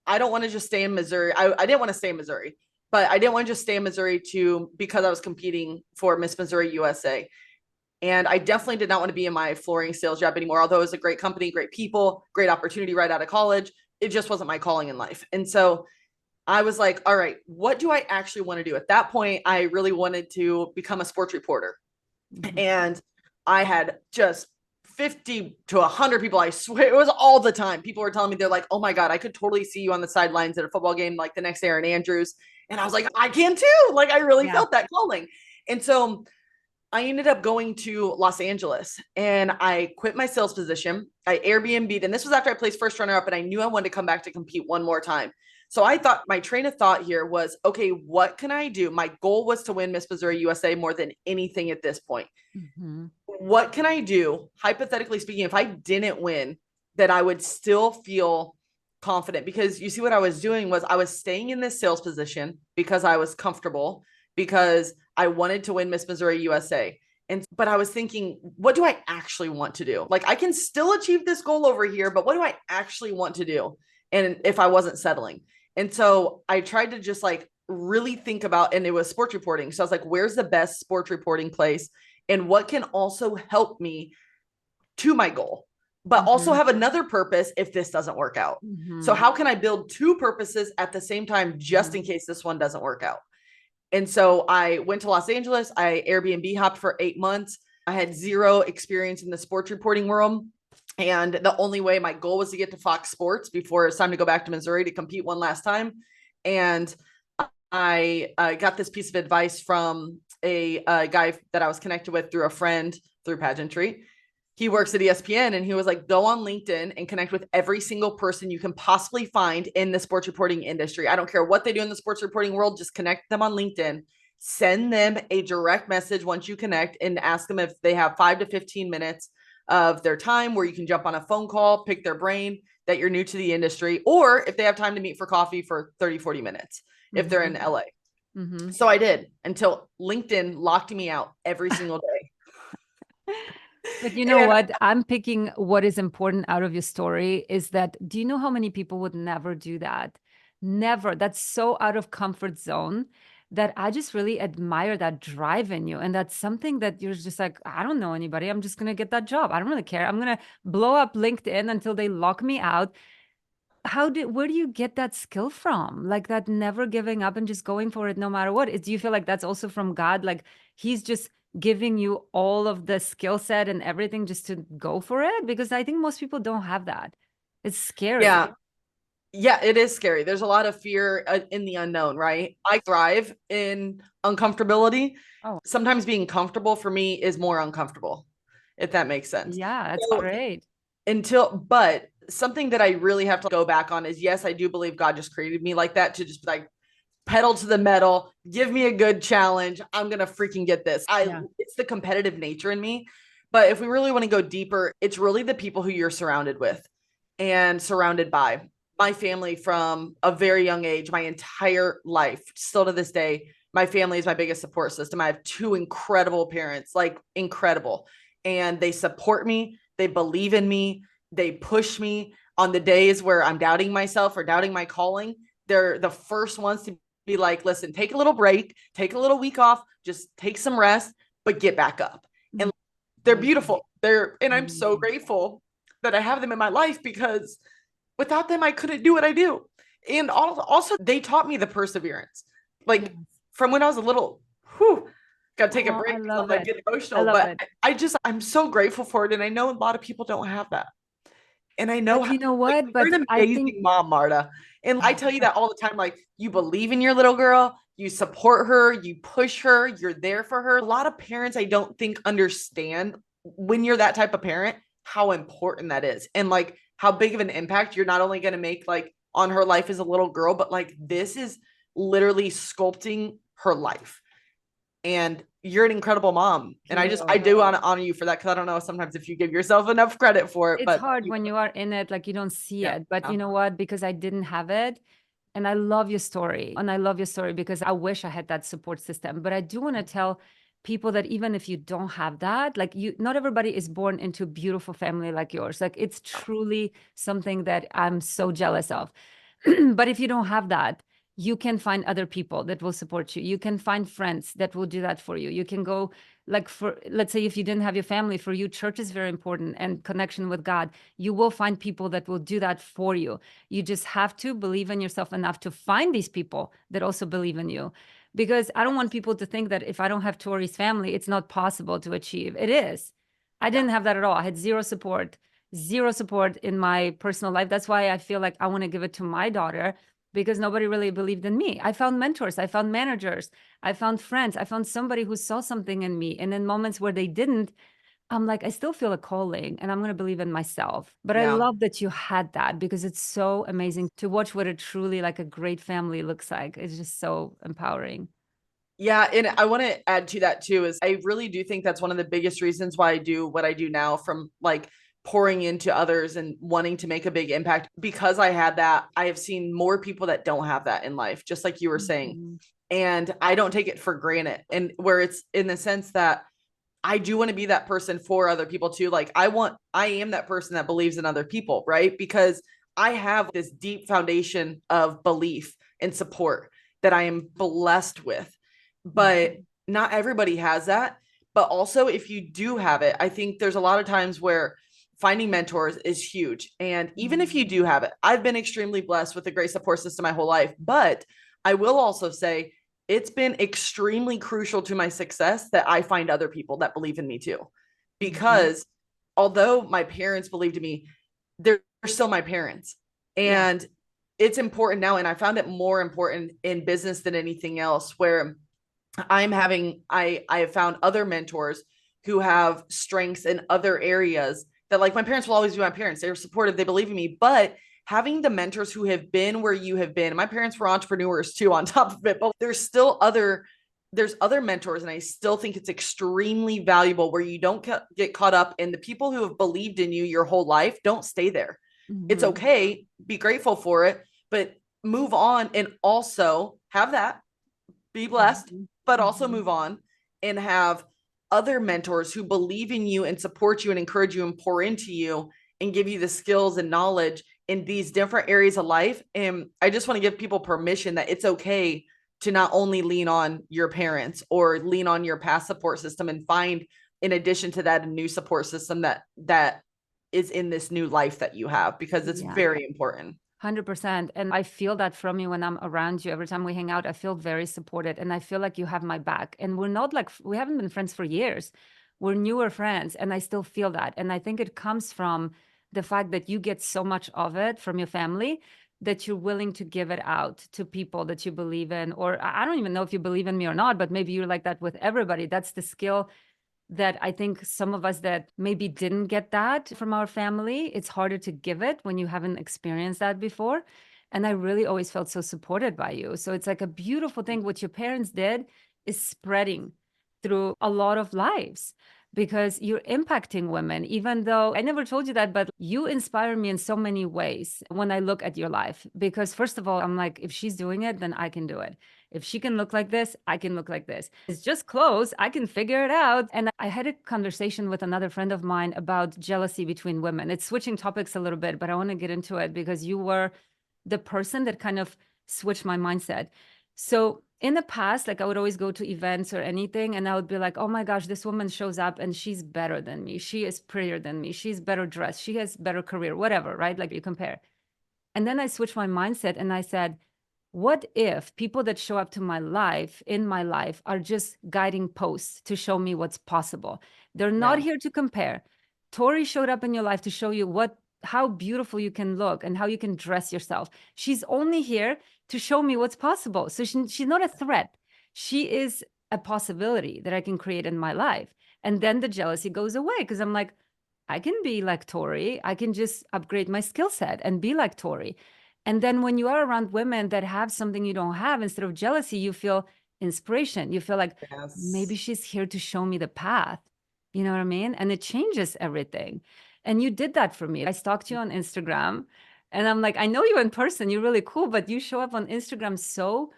I don't want to just stay in Missouri. I didn't want to stay in Missouri, but I didn't want to just stay in Missouri because I was competing for Miss Missouri USA. And I definitely did not want to be in my flooring sales job anymore. Although it was a great company, great people, great opportunity right out of college, it just wasn't my calling in life. And so I was like, all right, what do I actually want to do? At that point, I really wanted to become a sports reporter. Mm-hmm. And I had just 50 to 100 people. I swear it was all the time. People were telling me, they're like, oh my God, I could totally see you on the sidelines at a football game like the next Aaron Andrews. And I was like, I can too. Like, I really felt that calling. And so I ended up going to Los Angeles and I quit my sales position. I Airbnb'd, and this was after I placed first runner up, and I knew I wanted to come back to compete one more time. So I thought my train of thought here was, okay, what can I do? My goal was to win Miss Missouri USA more than anything at this point. Mm-hmm. What can I do? Hypothetically speaking, if I didn't win, that I would still feel confident, because you see what I was doing was I was staying in this sales position because I was comfortable, because I wanted to win Miss Missouri USA. But I was thinking, what do I actually want to do? Like, I can still achieve this goal over here, but what do I actually want to do? And if I wasn't settling. And so I tried to just like really think about, and it was sports reporting. So I was like, where's the best sports reporting place? And what can also help me to my goal, but mm-hmm. also have another purpose if this doesn't work out. Mm-hmm. So how can I build two purposes at the same time, just mm-hmm. in case this one doesn't work out? And so I went to Los Angeles. I Airbnb hopped for 8 months. I had zero experience in the sports reporting world. And the only way, my goal was to get to Fox Sports before it's time to go back to Missouri to compete one last time. And I got this piece of advice from a guy that I was connected with through a friend through pageantry. He works at ESPN, and he was like, go on LinkedIn and connect with every single person you can possibly find in the sports reporting industry. I don't care what they do in the sports reporting world. Just connect them on LinkedIn, send them a direct message once you connect, and ask them if they have 5 to 15 minutes of their time where you can jump on a phone call, pick their brain that you're new to the industry, or if they have time to meet for coffee for 30, 40 minutes, mm-hmm. if they're in LA. Mm-hmm. So I did, until LinkedIn locked me out every single day. But you know what? I'm picking what is important out of your story is that, do you know how many people would never do that? Never. That's so out of comfort zone that I just really admire that drive in you. And that's something that you're just like, I don't know anybody. I'm just going to get that job. I don't really care. I'm going to blow up LinkedIn until they lock me out. Where do you get that skill from? Like that never giving up and just going for it no matter what? Do you feel like that's also from God? Like he's just giving you all of the skill set and everything just to go for it? Because I think most people don't have that. It's scary. Yeah, it is scary. There's a lot of fear in the unknown, right? I thrive in uncomfortability. Oh. Sometimes being comfortable for me is more uncomfortable, if that makes sense. Yeah, that's great. But something that I really have to go back on is, yes, I do believe God just created me like that, to just like pedal to the metal, give me a good challenge. I'm going to freaking get this. It's the competitive nature in me. But if we really want to go deeper, it's really the people who you're surrounded with and surrounded by. My family from a very young age, my entire life, still to this day, my family is my biggest support system. I have 2 incredible parents, like incredible. And they support me. They believe in me. They push me on the days where I'm doubting myself or doubting my calling. They're the first ones to be like, listen, take a little break, take a little week off, just take some rest, but get back up. And they're beautiful. And I'm so grateful that I have them in my life, because without them, I couldn't do what I do. And also they taught me the perseverance, like from when I was a little, got to take a break. I'm like getting emotional, but I'm so grateful for it. And I know a lot of people don't have that. And I know, you know what, like, you're an amazing mom, Marta. And I tell you that all the time, like, you believe in your little girl, you support her, you push her, you're there for her. A lot of parents, I don't think, understand when you're that type of parent, how important that is. And like how big of an impact you're not only going to make like on her life as a little girl, but like this is literally sculpting her life. And you're an incredible mom. And I do want to honor you for that. Cause I don't know sometimes if you give yourself enough credit for it, It's but hard when you are in it, like you don't see yeah. it. But you know what? Because I didn't have it. And I love your story. And I love your story because I wish I had that support system. But I do want to tell people that even if you don't have that, like you, not everybody is born into a beautiful family like yours. Like it's truly something that I'm so jealous of. But if you don't have that, you can find other people that will support you. You can find friends that will do that for you. You can go, like, for, let's say, if you didn't have your family, for you, church is very important and connection with God. You will find people that will do that for you. You just have to believe in yourself enough to find these people that also believe in you. Because I don't want people to think that if I don't have Tori's family, it's not possible to achieve. It is. I didn't have that at all. I had zero support in my personal life. That's why I feel like I want to give it to my daughter, because nobody really believed in me. I found mentors, I found managers, I found friends, I found somebody who saw something in me. And in moments where they didn't, I'm like, I still feel a calling and I'm going to believe in myself. But I Yeah. love that you had that, because it's so amazing to watch what a truly like a great family looks like. It's just so empowering. Yeah, and I want to add to that too is I really do think that's one of the biggest reasons why I do what I do now, from like pouring into others and wanting to make a big impact. Because I had that, I have seen more people that don't have that in life, just like you were saying. Mhm. And I don't take it for granted. And where it's in the sense that I do want to be that person for other people too. Like I am that person that believes in other people, right? Because I have this deep foundation of belief and support that I am blessed with. But not everybody has that. But also, if you do have it, I think there's a lot of times where finding mentors is huge. And even if you do have it, I've been extremely blessed with a great support system my whole life. But I will also say it's been extremely crucial to my success that I find other people that believe in me too. Mhm. Because although my parents believed in me, they're still my parents. Yeah. And it's important now. And I found it more important in business than anything else, where I have found other mentors who have strengths in other areas that, like, my parents will always be my parents. They're supportive, they believe in me, but having the mentors who have been where you have been. My parents were entrepreneurs too on top of it, but there's other mentors, and I still think it's extremely valuable where you don't get caught up in the people who have believed in you your whole life. Don't stay there. It's Mhm. okay, be grateful for it, but move on, and also have that, be blessed, Mhm. but also Mhm. move on and have other mentors who believe in you and support you and encourage you and pour into you and give you the skills and knowledge in these different areas of life. And I just want to give people permission that it's okay to not only lean on your parents or lean on your past support system, and find, in addition to that, a new support system that is in this new life that you have, because it's Yeah. very important. 100%. And I feel that from you when I'm around you. Every time we hang out, I feel very supported and I feel like you have my back. And we're not like, we haven't been friends for years. We're newer friends. And I still feel that. And I think it comes from the fact that you get so much of it from your family that you're willing to give it out to people that you believe in. Or I don't even know if you believe in me or not, but maybe you're like that with everybody. That's the skill that I think some of us that maybe didn't get that from our family, it's harder to give it when you haven't experienced that before. And I really always felt so supported by you. So it's like a beautiful thing. What your parents did is spreading through a lot of lives, because you're impacting women, even though I never told you that, but you inspire me in so many ways when I look at your life. Because first of all, I'm like, if she's doing it, then I can do it. If she can look like this, I can look like this. It's just clothes. I can figure it out. And I had a conversation with another friend of mine about jealousy between women. It's switching topics a little bit, but I want to get into it because you were the person that kind of switched my mindset. So in the past, like I would always go to events or anything, and I would be like, oh my gosh, this woman shows up and she's better than me. She is prettier than me. She's better dressed. She has better career, whatever, right? Like you compare. And then I switched my mindset and I said, what if people that show up to my life in my life are just guiding posts to show me what's possible? They're not Yeah. here to compare. Tori showed up in your life to show you how beautiful you can look and how you can dress yourself. She's only here to show me what's possible. So she's not a threat. She is a possibility that I can create in my life. And then the jealousy goes away because I'm like, I can be like Tori. I can just upgrade my skill set and be like Tori. And then when you are around women that have something you don't have, instead of jealousy, you feel inspiration. You feel like maybe Yes. she's here to show me the path. You know what I mean? And it changes everything. And you did that for me. I stalked you on Instagram and I'm like, I know you in person. You're really cool, but you show up on Instagram so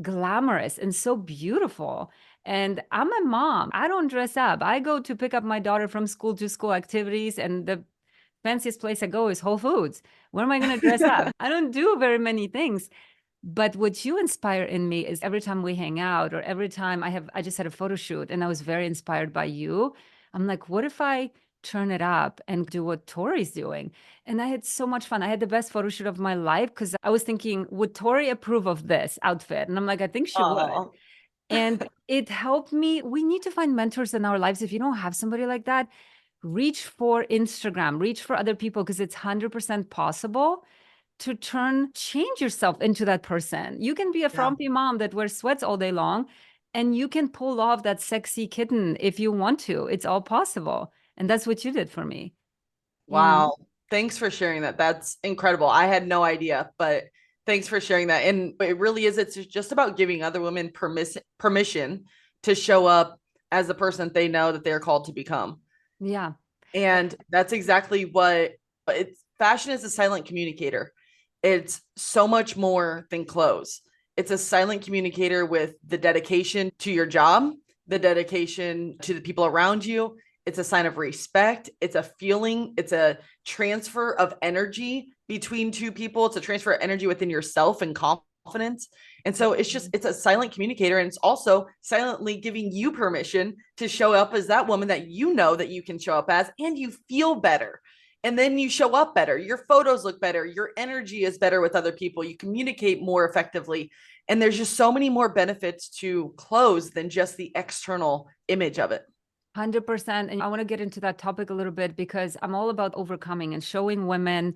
glamorous and so beautiful. And I'm a mom. I don't dress up. I go to pick up my daughter from school to school activities, and the fanciest place I go is Whole Foods. Where am I going to dress up? I don't do very many things. But what you inspire in me is every time we hang out or every time I just had a photo shoot and I was very inspired by you. I'm like, what if I turn it up and do what Tori's doing? And I had so much fun. I had the best photo shoot of my life because I was thinking, would Tori approve of this outfit? And I'm like, I think she would. Oh, And it helped me. We need to find mentors in our lives. If you don't have somebody like that, reach for Instagram, reach for other people because it's 100% possible to change yourself into that person. You can be a yeah. frumpy mom that wears sweats all day long, and you can pull off that sexy kitten if you want to. It's all possible. And that's what you did for me. You know? Wow. Thanks for sharing that. That's incredible. I had no idea, but thanks for sharing that. And it really is, it's just about giving other women permission to show up as the person they know that they're called to become. Yeah. And that's exactly what it's fashion is a silent communicator. It's so much more than clothes. It's a silent communicator with the dedication to your job, the dedication to the people around you. It's a sign of respect. It's a feeling. It's a transfer of energy between two people. It's a transfer of energy within yourself and confidence. And so it's a silent communicator. And it's also silently giving you permission to show up as that woman that you know that you can show up as, and you feel better. And then you show up better. Your photos look better. Your energy is better with other people. You communicate more effectively. And there's just so many more benefits to clothes than just the external image of it. 100%. And I want to get into that topic a little bit because I'm all about overcoming and showing women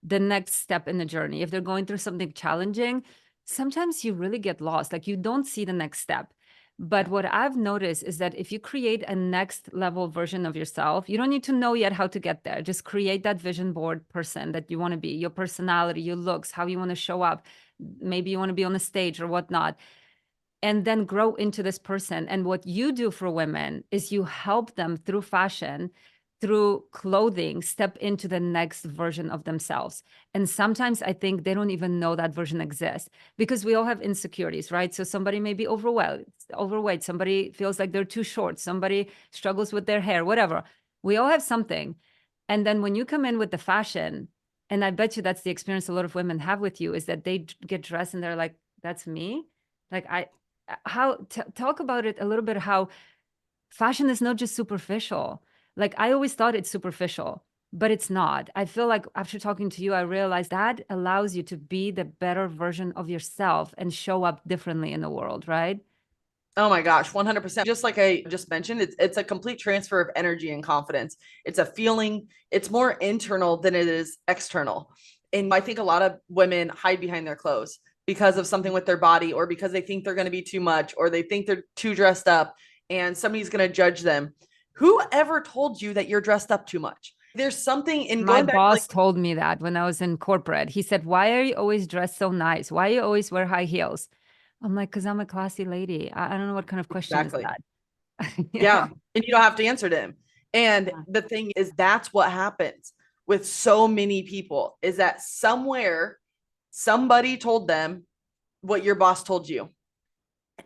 the next step in the journey. If they're going through something challenging, sometimes you really get lost. Like you don't see the next step. But what I've noticed is that if you create a next level version of yourself, you don't need to know yet how to get there. Just create that vision board person that you want to be, your personality, your looks, how you want to show up. Maybe you want to be on the stage or whatnot, and then grow into this person. And what you do for women is you help them through fashion, through clothing, step into the next version of themselves. And sometimes I think they don't even know that version exists because we all have insecurities, right? So somebody may be overweight, somebody feels like they're too short, somebody struggles with their hair, whatever. We all have something. And then when you come in with the fashion, and I bet you that's the experience a lot of women have with you, is that they get dressed and they're like, that's me. Like talk about it a little bit, how fashion is not just superficial. Like I always thought it's superficial, but it's not. I feel like after talking to you, I realized that allows you to be the better version of yourself and show up differently in the world, right? Oh my gosh, 100%. Just like I just mentioned, it's a complete transfer of energy and confidence. It's a feeling, it's more internal than it is external. And I think a lot of women hide behind their clothes because of something with their body, or because they think they're going to be too much, or they think they're too dressed up and somebody's going to judge them. Whoever told you that you're dressed up too much? There's something in My going back to like, boss told me that when I was in corporate. He said, "Why are you always dressed so nice? Why you always wear high heels?" I'm like, "Because I'm a classy lady." I don't know what kind of question is exactly. that. Yeah. And you don't have to answer to him. And Yeah. the thing is, that's what happens with so many people, is that somewhere somebody told them what your boss told you.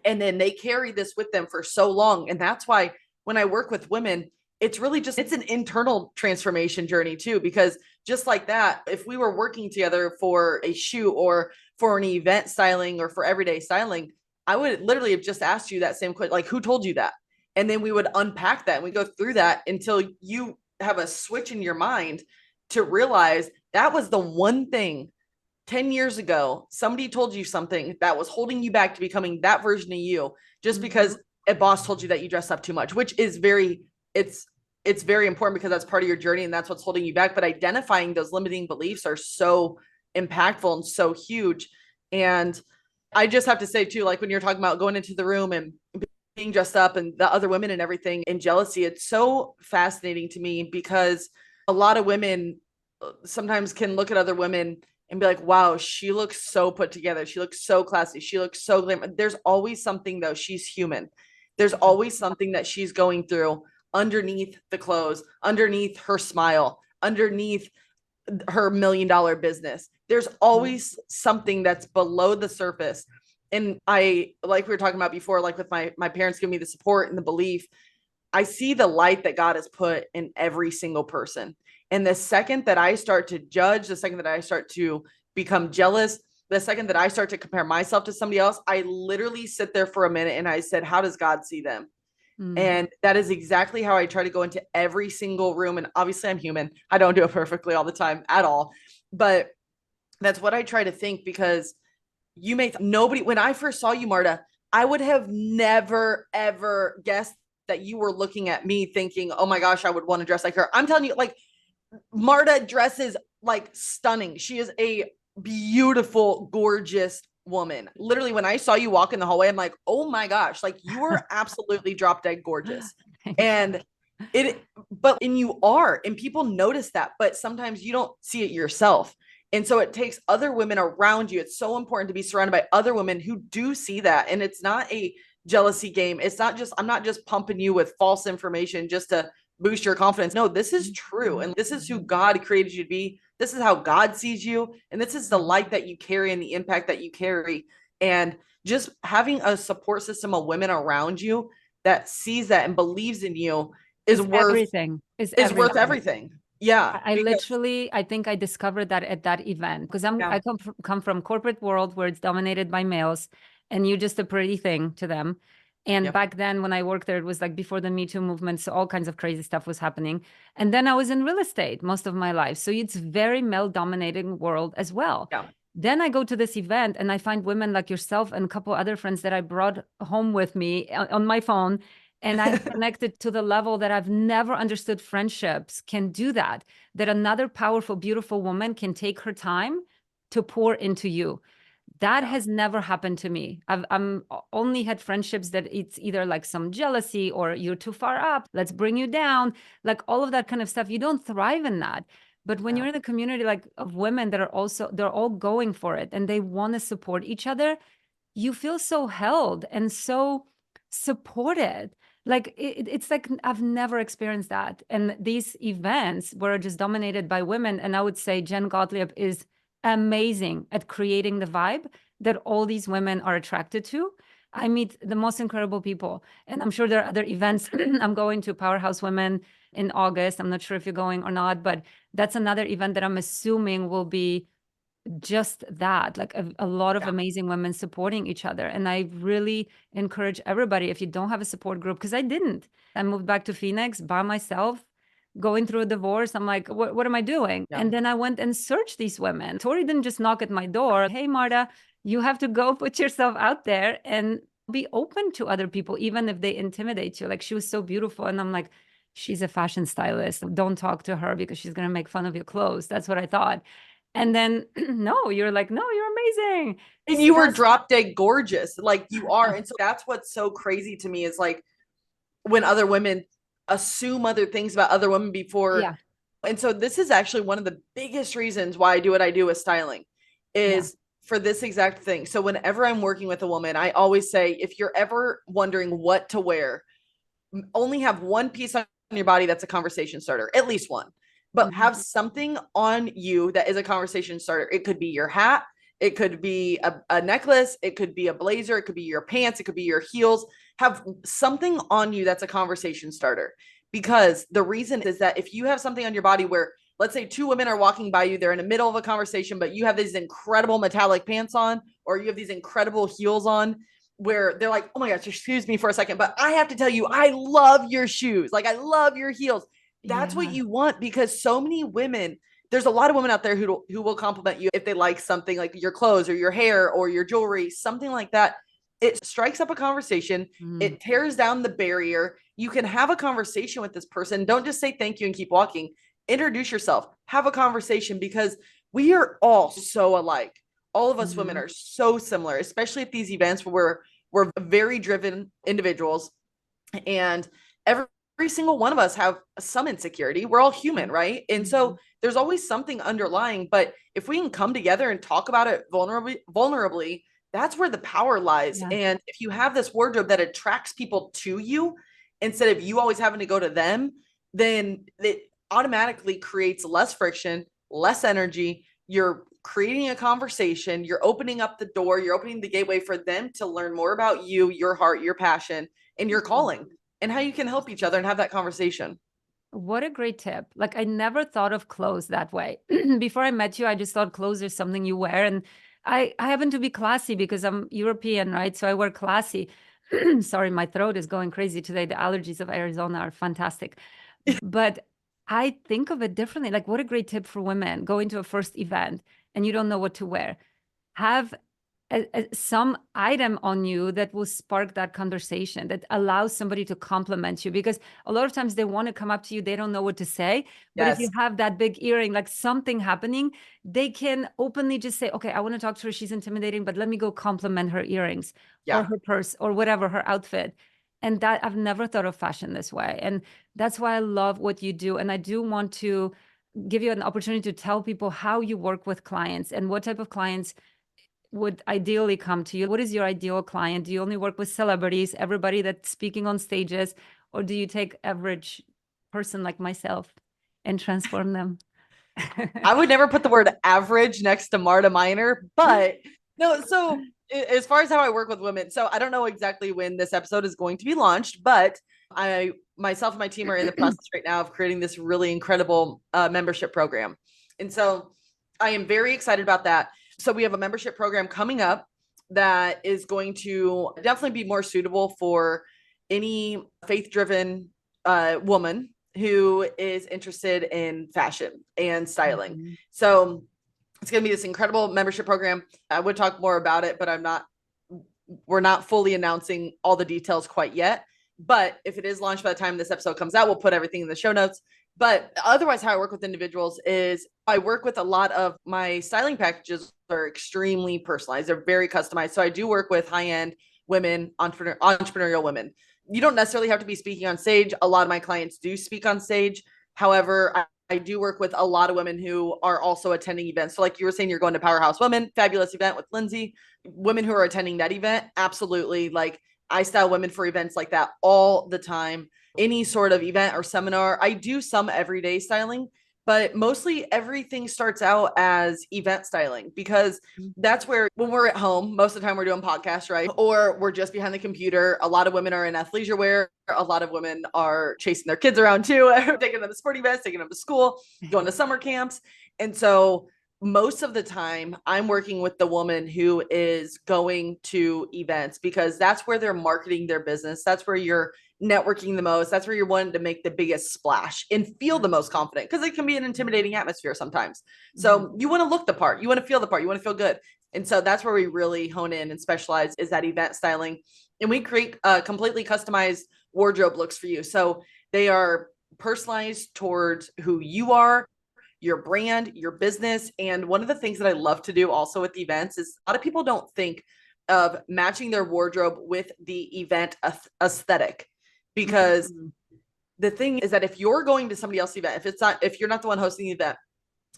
And then they carry this with them for so long. And that's why when I work with women, it's really just it's an internal transformation journey too, because just like that, if we were working together for a shoot or for an event styling or for everyday styling, I would literally have just asked you that same question, like, who told you that? And then we would unpack that and we go through that until you have a switch in your mind to realize that was the one thing 10 years ago somebody told you something that was holding you back to becoming that version of you, just Mhm. because a boss told you that you dress up too much, which is very it's very important because that's part of your journey and that's what's holding you back. But identifying those limiting beliefs are so impactful and so huge. And I just have to say too, like when you're talking about going into the room and being dressed up and the other women and everything and jealousy, it's so fascinating to me because a lot of women sometimes can look at other women and be like, wow, she looks so put together. She looks so classy. She looks so glam. There's always something though. She's human. There's always something that she's going through underneath the clothes, underneath her smile, underneath her $1 million business. There's always something that's below the surface. And I, like we were talking about before, like with my parents giving me the support and the belief, I see the light that God has put in every single person. And the second that I start to judge, the second that I start to become jealous, the second that I start to compare myself to somebody else, I literally sit there for a minute and I said, how does God see them? And that is exactly how I try to go into every single room. And obviously I'm human. I don't do it perfectly all the time at all. But that's what I try to think, because you make nobody, when I first saw you, Marta, I would have never, ever guessed that you were looking at me thinking, oh my gosh, I would want to dress like her. I'm telling you, like, Marta dresses like stunning. She is a beautiful, gorgeous woman. Literally, when I saw you walk in the hallway, I'm like, oh my gosh, like you are absolutely drop dead gorgeous. And you are, and people notice that, but sometimes you don't see it yourself. And so it takes other women around you. It's so important to be surrounded by other women who do see that. And it's not a jealousy game. It's not just, I'm not just pumping you with false information just to boost your confidence. No, this is true. And this is who God created you to be. This is how God sees you. And this is the light that you carry and the impact that you carry. And just having a support system of women around you that sees that and believes in you is worth everything. Worth everything. Yeah. I think I discovered that at that event, because I come from corporate world where it's dominated by males and you're just a pretty thing to them. And back then when I worked there, it was like before the Me Too movement. So all kinds of crazy stuff was happening. And then I was in real estate most of my life. So it's very male dominating world as well. Yeah. Then I go to this event and I find women like yourself and a couple other friends that I brought home with me on my phone. And I've connected to the level that I've never understood friendships can do that another powerful, beautiful woman can take her time to pour into you. That has never happened to me. I'm only had friendships that it's either like some jealousy or you're too far up, let's bring you down, like all of that kind of stuff. You don't thrive in that. But when you're in a community like of women that are also, they're all going for it and they want to support each other, you feel so held and so supported. Like it's like I've never experienced that. And these events were just dominated by women. And I would say Jen Gottlieb is amazing at creating the vibe that all these women are attracted to. I meet the most incredible people. And I'm sure there are other events. I'm going to Powerhouse Women in August. I'm not sure if you're going or not, but that's another event that I'm assuming will be just that, like a lot of amazing women supporting each other. And I really encourage everybody, if you don't have a support group, because I didn't. I moved back to Phoenix by myself, going through a divorce. I'm like, what am I doing? Yeah. And then I went and searched these women. Tori didn't just knock at my door. Hey, Marta, you have to go put yourself out there and be open to other people, even if they intimidate you. Like she was so beautiful. And I'm like, she's a fashion stylist. Don't talk to her because she's going to make fun of your clothes. That's what I thought. And then, no, you're like, no, you're amazing. And you were drop dead gorgeous. Like you are. And so that's what's so crazy to me is like when other women assume other things about other women before. Yeah. And so this is actually one of the biggest reasons why I do what I do with styling is for this exact thing. So whenever I'm working with a woman, I always say, if you're ever wondering what to wear, only have one piece on your body that's a conversation starter, at least one. But have something on you that is a conversation starter. It could be your hat. It could be a necklace. It could be a blazer. It could be your pants. It could be your heels. Have something on you that's a conversation starter. Because the reason is that if you have something on your body where, let's say 2 women are walking by you, they're in the middle of a conversation, but you have these incredible metallic pants on, or you have these incredible heels on, where they're like, oh my gosh, excuse me for a second, but I have to tell you, I love your shoes. Like I love your heels. That's what you want, because so many women, there's a lot of women out there who will compliment you if they like something like your clothes or your hair or your jewelry, something like that. It strikes up a conversation. It tears down the barrier. You can have a conversation with this person. Don't just say thank you and keep walking. Introduce yourself. Have a conversation, because we are all so alike. All of us women are so similar, especially at these events where we're very driven individuals, and every single one of us have some insecurity. We're all human, right? And so there's always something underlying, but if we can come together and talk about it vulnerably, that's where the power lies. Yeah. And if you have this wardrobe that attracts people to you instead of you always having to go to them, then it automatically creates less friction, less energy. You're creating a conversation, you're opening up the door, you're opening the gateway for them to learn more about you, your heart, your passion, and your calling, and how you can help each other and have that conversation. What a great tip. Like, I never thought of clothes that way. Before I met you, I just thought clothes are something you wear. And I happen to be classy because I'm European, right? So I wear classy. Sorry, my throat is going crazy today. The allergies of Arizona are fantastic. But I think of it differently. Like, what a great tip for women. Go into a first event and you don't know what to wear. Have some item on you that will spark that conversation, that allows somebody to compliment you, because a lot of times they want to come up to you, they don't know what to say. But if you have that big earring, like something happening, they can openly just say, okay, I want to talk to her, she's intimidating, but let me go compliment her earrings or her purse or whatever, her outfit. And that, I've never thought of fashion this way, and that's why I love what you do. And I do want to give you an opportunity to tell people how you work with clients and what type of clients would ideally come to you. What is your ideal client? Do you only work with celebrities, everybody that's speaking on stages, or do you take average person like myself and transform them? I would never put the word average next to Marta Minor, but no. So as far as how I work with women, so I don't know exactly when this episode is going to be launched, but myself and my team are in the process right now of creating this really incredible membership program. And so I am very excited about that. So we have a membership program coming up that is going to definitely be more suitable for any faith-driven woman who is interested in fashion and styling. So it's going to be this incredible membership program. I would talk more about it, but we're not fully announcing all the details quite yet. But if it is launched by the time this episode comes out, we'll put everything in the show notes. But otherwise, how I work with individuals is I work with a lot of my styling packages are extremely personalized. They're very customized. So I do work with high-end women, entrepreneurial women. You don't necessarily have to be speaking on stage. A lot of my clients do speak on stage. However, I do work with a lot of women who are also attending events. So like you were saying, you're going to Powerhouse Women, fabulous event with Lindsay. Women who are attending that event, absolutely. Like I style women for events like that all the time. Any sort of event or seminar. I do some everyday styling, but mostly everything starts out as event styling, because that's where when we're at home, most of the time we're doing podcasts, right? Or we're just behind the computer. A lot of women are in athleisure wear. A lot of women are chasing their kids around too, taking them to sporting events, taking them to school, going to summer camps. And so most of the time I'm working with the woman who is going to events, because that's where they're marketing their business. That's where you're networking the most. That's where you're wanting to make the biggest splash and feel the most confident, because it can be an intimidating atmosphere sometimes. So you want to look the part, you want to feel the part, you want to feel good. And so that's where we really hone in and specialize, is that event styling. And we create completely customized wardrobe looks for you. So they are personalized towards who you are, your brand, your business. And one of the things that I love to do also with events is a lot of people don't think of matching their wardrobe with the event aesthetic. Because the thing is that if you're going to somebody else's event, if you're not the one hosting the event,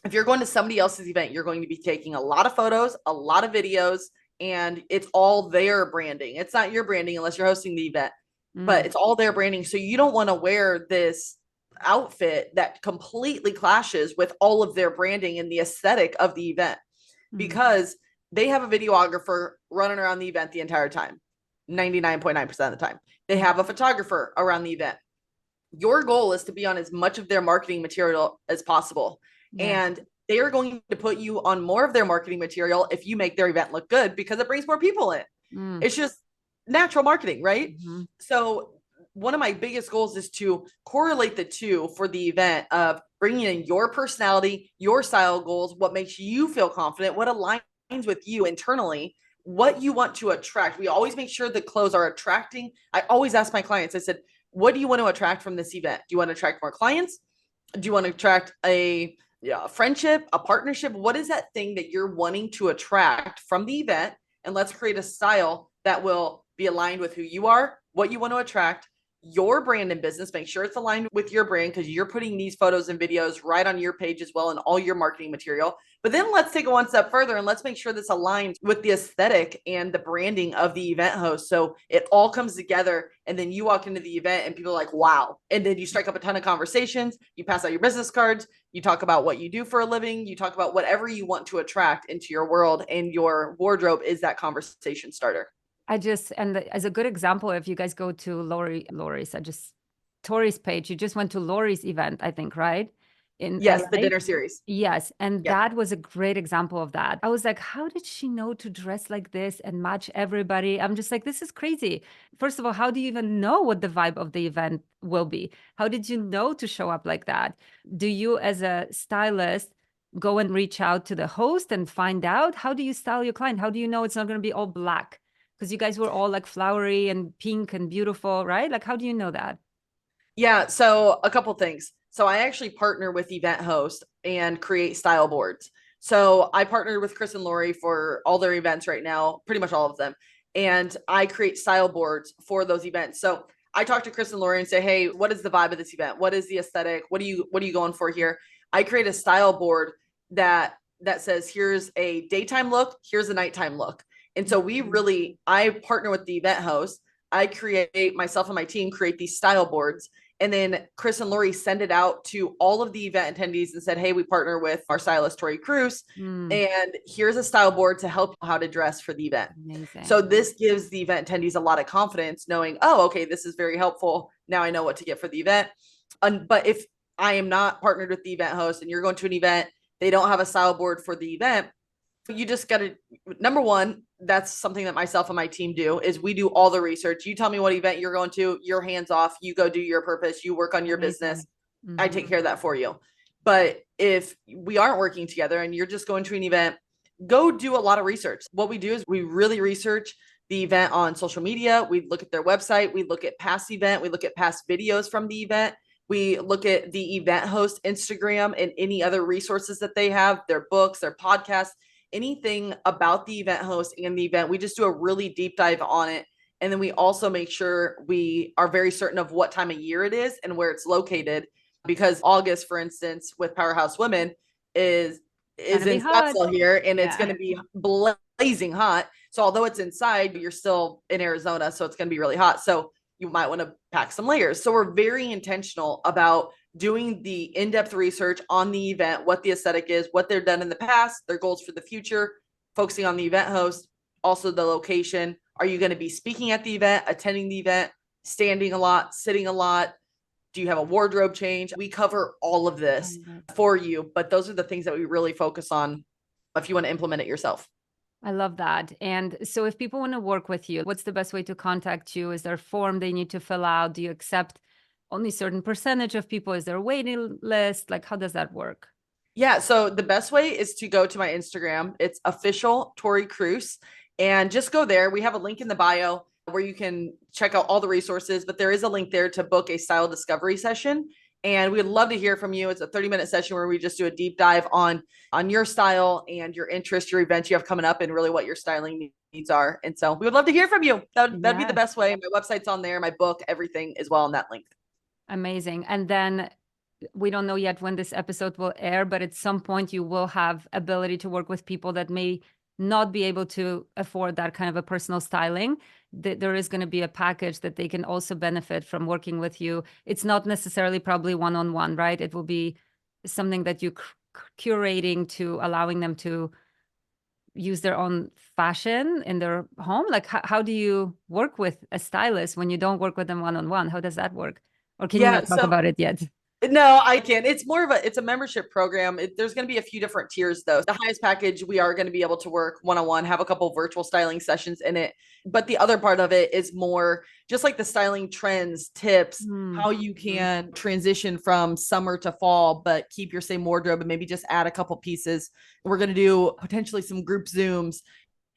if you're going to somebody else's event, you're going to be taking a lot of photos, a lot of videos, and it's all their branding. It's not your branding unless you're hosting the event, but it's all their branding. So you don't want to wear this outfit that completely clashes with all of their branding and the aesthetic of the event, because they have a videographer running around the event the entire time. 99.9% of the time. They have a photographer around the event. Your goal is to be on as much of their marketing material as possible. And they are going to put you on more of their marketing material if you make their event look good, because it brings more people in. It's just natural marketing, right? So one of my biggest goals is to correlate the two for the event, of bringing in your personality, your style goals, what makes you feel confident, what aligns with you internally, what you want to attract. We always make sure the clothes are attracting. I always ask my clients, I said, what do you want to attract from this event? Do you want to attract more clients? Do you want to attract a friendship, a partnership? What is that thing that you're wanting to attract from the event? And let's create a style that will be aligned with who you are, what you want to attract, your brand and business, make sure it's aligned with your brand because you're putting these photos and videos right on your page as well and all your marketing material. But then let's take it one step further and let's make sure this aligns with the aesthetic and the branding of the event host. So it all comes together and then you walk into the event and people are like, wow. And then you strike up a ton of conversations. You pass out your business cards. You talk about what you do for a living. You talk about whatever you want to attract into your world, and your wardrobe is that conversation starter. And as a good example, if you guys go to Tori's page, you just went to Lori's event, I think, right? Yes, LA? the dinner series. Yes. And Yep. that was a great example of that. I was like, how did she know to dress like this and match everybody? I'm just like, this is crazy. First of all, how do you even know what the vibe of the event will be? How did you know to show up like that? Do you, as a stylist, go and reach out to the host and find out? How do you style your client? How do you know it's not going to be all black? Because you guys were all like flowery and pink and beautiful, right? Like, how do you know that? Yeah. So a couple things. So I actually partner with event hosts and create style boards. So I partnered with Chris and Lori for all their events right now, pretty much all of them. And I create style boards for those events. So I talk to Chris and Lori and say, hey, what is the vibe of this event? What is the aesthetic? What are you going for here? I create a style board that says, here's a daytime look, here's a nighttime look. And so I partner with the event host. I create, myself and my team create these style boards. And then Chris and Lori send it out to all of the event attendees and said, hey, we partner with our stylist, Tori Kruse. And here's a style board to help you how to dress for the event. Amazing. So this gives the event attendees a lot of confidence knowing, oh, okay, this is very helpful. Now I know what to get for the event. But if I am not partnered with the event host and you're going to an event, they don't have a style board for the event, you just got to, number one, that's something that myself and my team do, is we do all the research. You tell me what event you're going to, you're hands off, you go do your purpose, you work on your business. I take care of that for you. But if we aren't working together and you're just going to an event, go do a lot of research. What we do is we really research the event on social media. We look at their website. We look at past event. We look at past videos from the event. We look at the event host Instagram and any other resources that they have, their books, their podcasts, anything about the event host and the event. We just do a really deep dive on it. And then we also make sure we are very certain of what time of year it is and where it's located. Because August, for instance, with Powerhouse Women is in Scottsdale here, and it's going to be blazing hot. So although it's inside, you're still in Arizona, so it's going to be really hot. So you might want to pack some layers. So we're very intentional about doing the in-depth research on the event, what the aesthetic is, what they've done in the past, their goals for the future, focusing on the event host, also the location. Are you going to be speaking at the event, attending the event, standing a lot, sitting a lot? Do you have a wardrobe change? We cover all of this for you, but those are the things that we really focus on if you want to implement it yourself. I love that. And so if people want to work with you, what's the best way to contact you? Is there a form they need to fill out? Do you accept only certain percentage of people? Is there a waiting list? Like, how does that work? Yeah. So the best way is to go to my Instagram. It's official Tori Kruse, and just go there. We have a link in the bio where you can check out all the resources, but there is a link there to book a style discovery session. And we'd love to hear from you. It's a 30-minute session where we just do a deep dive on your style and your interest, your events you have coming up, and really what your styling needs are. And so we would love to hear from you. That'd be the best way. My website's on there, my book, everything is well on that link. Amazing. And then we don't know yet when this episode will air, but at some point you will have ability to work with people that may not be able to afford that kind of a personal styling. There is going to be a package that they can also benefit from working with you. It's not necessarily probably one-on-one, right? It will be something that you're curating to allowing them to use their own fashion in their home. Like, how do you work with a stylist when you don't work with them one-on-one? How does that work? Or can you not talk about it yet? No, I can't. It's more of it's a membership program. There's going to be a few different tiers though. The highest package, we are going to be able to work one-on-one, have a couple virtual styling sessions in it. But the other part of it is more just like the styling trends, tips, how you can transition from summer to fall, but keep your same wardrobe and maybe just add a couple pieces. We're going to do potentially some group Zooms,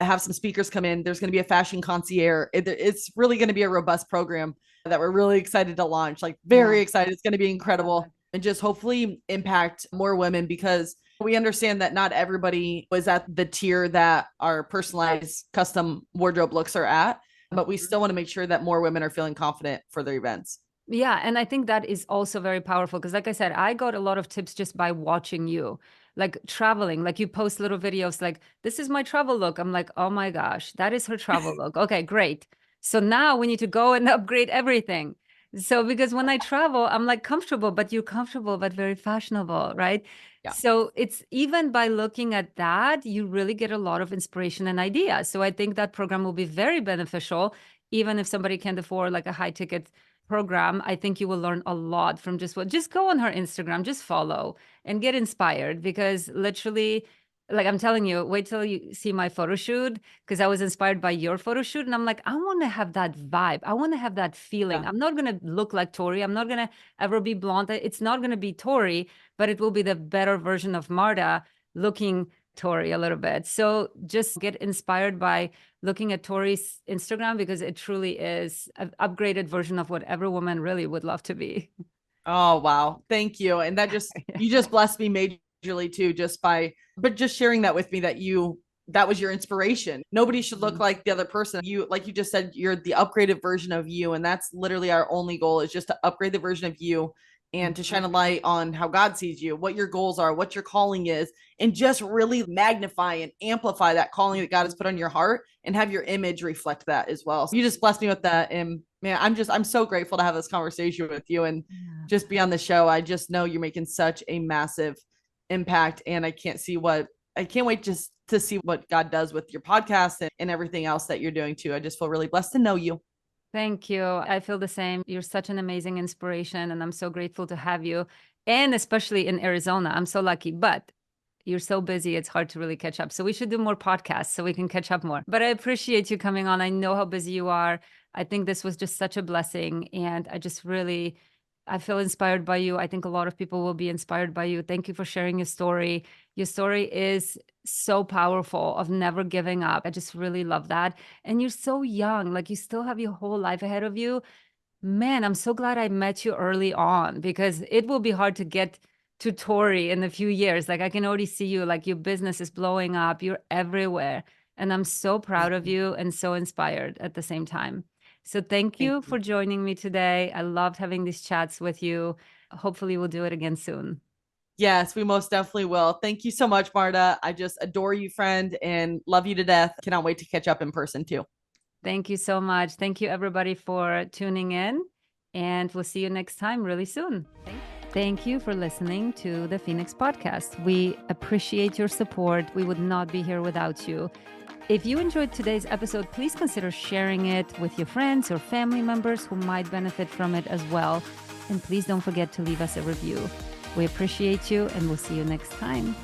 have some speakers come in. There's going to be a fashion concierge. It's really going to be a robust program that we're really excited to launch, like very excited. It's going to be incredible and just hopefully impact more women, because we understand that not everybody was at the tier that our personalized custom wardrobe looks are at. but we still want to make sure that more women are feeling confident for their events. Yeah. And I think that is also very powerful because, like I said, I got a lot of tips just by watching you, like traveling, like you post little videos like, this is my travel look. I'm like, oh my gosh, that is her travel look. Okay, great. So now we need to go and upgrade everything. So, because when I travel, I'm like comfortable, but you're comfortable, but very fashionable, right? Yeah. So it's even by looking at that, you really get a lot of inspiration and ideas. So I think that program will be very beneficial, even if somebody can't afford like a high ticket program. I think you will learn a lot from just go on her Instagram, just follow and get inspired, because literally, like I'm telling you, wait till you see my photo shoot, because I was inspired by your photo shoot and I'm like, I want to have that vibe. I want to have that feeling. Yeah. I'm not going to look like Tori. I'm not going to ever be blonde. It's not going to be Tori, but it will be the better version of Marta looking Tori a little bit. So just get inspired by looking at Tori's Instagram, because it truly is an upgraded version of what every woman really would love to be. Oh, wow. Thank you. And that just, you just blessed me majorly too, but just sharing that with me, that was your inspiration. Nobody should look like the other person. You, like you just said, you're the upgraded version of you. And that's literally our only goal, is just to upgrade the version of you and to shine a light on how God sees you, what your goals are, what your calling is, and just really magnify and amplify that calling that God has put on your heart and have your image reflect that as well. So you just blessed me with that. And man, I'm so grateful to have this conversation with you and just be on the show. I just know you're making such a massive impact, and I can't wait just to see what God does with your podcast and everything else that you're doing too. I just feel really blessed to know you. Thank you. I feel the same. You're such an amazing inspiration, and I'm so grateful to have you. And especially in Arizona, I'm so lucky. But you're so busy, it's hard to really catch up. So we should do more podcasts so we can catch up more. But I appreciate you coming on. I know how busy you are. I think this was just such a blessing. And I feel inspired by you. I think a lot of people will be inspired by you. Thank you for sharing your story. Your story is so powerful, of never giving up. I just really love that. And you're so young, like you still have your whole life ahead of you. Man, I'm so glad I met you early on, because it will be hard to get to Tori in a few years. Like I can already see you, like your business is blowing up, you're everywhere. And I'm so proud of you and so inspired at the same time. So thank you for joining me today. I loved having these chats with you. Hopefully we'll do it again soon. Yes, we most definitely will. Thank you so much, Marta. I just adore you, friend, and love you to death. Cannot wait to catch up in person too. Thank you so much. Thank you, everybody, for tuning in. And we'll see you next time really soon. Thank you for listening to the Phoenix Podcast. We appreciate your support. We would not be here without you. If you enjoyed today's episode, please consider sharing it with your friends or family members who might benefit from it as well. And please don't forget to leave us a review. We appreciate you, and we'll see you next time.